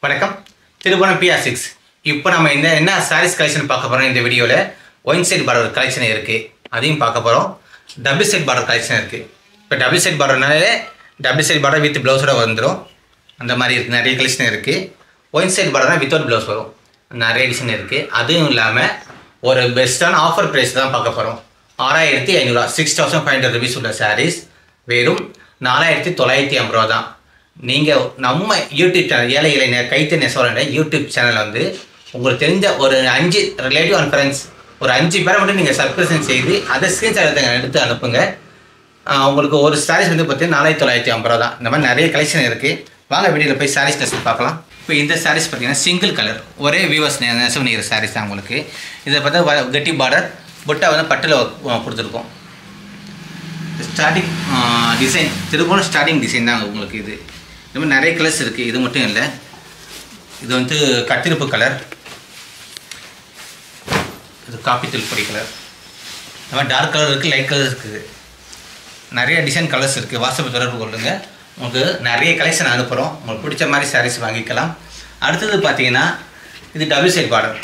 வணக்கம் திருபுவனம் PR6 இப்போ நம்ம என்ன சாரீஸ் கலெக்ஷன் பார்க்க போறோம் இந்த வீடியோல ஒன் சைடு பார்டர் கலெக்ஷன் இருக்கு அதையும் பார்க்க போறோம் டபுள் சைடு பார்டர் கலெக்ஷன் இருக்கு இப்போ டபுள் சைடு பார்டர்னாலே டபுள் சைடு பார்டர் வித் ப்ளவுஸோட வந்துரும் அந்த மாதிரி இருக்கு நிறைய கலெக்ஷன் இருக்கு ஒன் சைடு பார்டர்னா வித்அவுட் ப்ளவுஸ் வரும் நிறைய டிசைன் இருக்கு அதுவும் இல்லாம ஒரு பெஸ்டான ஆஃபர் பிரைஸ் தான் பார்க்க போறோம் 6500 6500 rupees உள்ள சாரீஸ் வெறும் 4950 ரூபாய் தான் நீங்க நம்ம யூடியூப் சேனல் ஏழை இளைஞர் கைத்தறி நெசவாளர் யூடியூப் சேனல் வந்து உங்களுக்கு தெரிஞ்ச ஒரு 5 ரிலேட்டிவ் அண்ட் ஃப்ரெண்ட்ஸ் ஒரு 5 பேரை மட்டும் நீங்க சப்ஸ்கிரிப்ஷன் செய்து அதை ஸ்கிரீன்ஷாட் எடுத்து அனுப்புங்க உங்களுக்கு ஒரு சாரீஸ் வந்து பார்த்தீங்கன்னா 4950 ரூபாய் தான் இந்த மாதிரி நிறைய கலெக்ஷன் இருக்கு வாங்க வீடியோல போய் சாரீஸ் டெஸ்ட் பார்க்கலாம் இப்போ இந்த சாரீஸ் பார்த்தீங்கன்னா சிங்கிள் கலர் ஒரே வியூவர்ஸ் நெசவு நெய்கிற சாரீஸ் தான் உங்களுக்கு இதை பார்த்தா கட்டி பார்டர் புட்டா வந்து பட்டில் கொடுத்துருக்கோம் starting design Tiruppur starting design தான் உங்களுக்கு இது இந்த மாதிரி நிறைய கலர்ஸ் இருக்குது இது மட்டும் இல்லை இது வந்து கத்திருப்பு கலர் இது காப்பி தூள்பொடி கலர் இந்த மாதிரி டார்க் கலர் இருக்குது லைட் கலர் இருக்குது நிறைய டிசைன் கலர்ஸ் இருக்குது வாட்ஸ்அப் தொடர்பு கொள்ளுங்க உங்களுக்கு நிறைய கலெக்ஷன் அனுப்புகிறோம் உங்களுக்கு பிடிச்ச மாதிரி சாரீஸ் வாங்கிக்கலாம் அடுத்தது பார்த்தீங்கன்னா இது டபுள் சைடு பார்டர்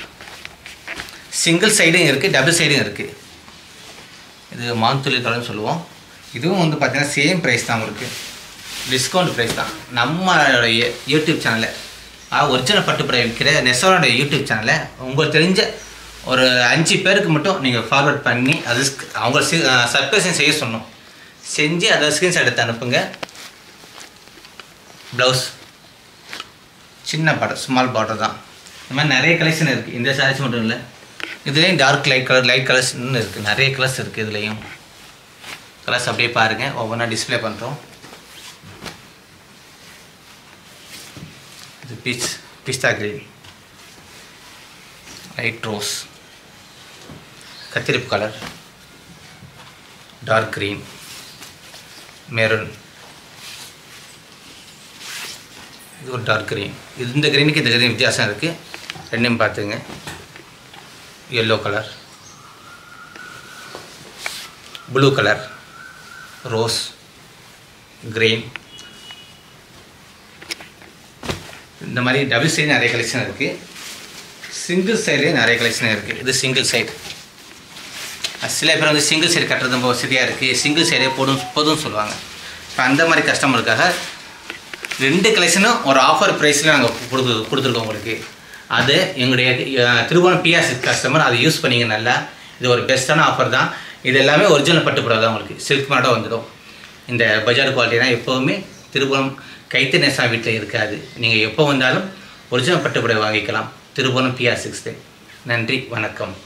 சிங்கிள் சைடும் இருக்குது டபுள் சைடும் இருக்குது இது மாந்துளி கலர்னு சொல்லுவோம் இதுவும் வந்து பார்த்தீங்கன்னா சேம் ப்ரைஸ் தான் உங்களுக்கு டிஸ்கவுண்ட் ப்ரைஸ் தான் நம்மளுடைய யூடியூப் சேனலில் ஒரிஜினல் பட்டுப்புடவை விற்கிற நெசவாளோட யூடியூப் சேனலில் உங்களுக்கு தெரிஞ்ச ஒரு 5 பேருக்கு மட்டும் நீங்கள் ஃபார்வர்ட் பண்ணி அது அவங்க சப்ஸ்கிரிப்ஷன் செய்ய சொன்னோம் செஞ்சு அதை ஸ்க்ரீன்ஷாட் எடுத்து அனுப்புங்க ப்ளவுஸ் சின்ன பார்டர் ஸ்மால் பார்டர் தான் இந்த மாதிரி நிறைய கலெக்ஷன் இருக்குது இந்த சாரீஸ் மட்டும் இல்லை இதுலேயும் டார்க் லைட் கலர்ஸ்ன்னு இருக்குது நிறைய கலர்ஸ் இருக்குது இதுலேயும் கலர்ஸ் அப்படியே பாருங்கள் ஒவ்வொன்றா டிஸ்பிளே பண்ணுறோம் இது பிஸ்தா கிரீன் லைட் ரோஸ் கத்திரிப்பு கலர் டார்க் கிரீன் மெரூன் இது ஒரு டார்க் கிரீன் இந்த கிரீனுக்கு இந்த கிரீன் வித்தியாசம் இருக்குது ரெண்டையும் பார்த்துங்க yellow colour blue colour rose green இந்த மாதிரி டபுள் சைடு நிறைய கலெக்ஷன் இருக்குது சிங்கிள் சைட்லேயே நிறைய கலெக்ஷன் இருக்குது இது சிங்கிள் சைடு சில பேர் வந்து சிங்கிள் சைடு கட்டுறது ரொம்ப வசதியாக இருக்குது சிங்கிள் சைடே போதும்னு சொல்லுவாங்க இப்போ அந்த மாதிரி கஸ்டமருக்காக 2 கலெக்ஷனும் ஒரு ஆஃபர் ப்ரைஸில் நாங்கள் கொடுத்துருக்கோம் உங்களுக்கு அது எங்களுடைய திருபுவனம் PR6 கஸ்டமர் அதை யூஸ் பண்ணிங்க நல்லா இது ஒரு பெஸ்ட்டான ஆஃபர் தான் இது எல்லாமே ஒரிஜினல் பட்டுப்புடவை தான் உங்களுக்கு சில்க் மாட்டோ வந்துடும் இந்த பஜார் குவாலிட்டினா எப்போவுமே திருபுவனம் கைத்தறி நெசவாளர் வீட்டில் இருக்காது நீங்கள் எப்போ வந்தாலும் ஒரிஜினல் பட்டுப்புடவை வாங்கிக்கலாம் திருபுவனம் PR6 நன்றி வணக்கம்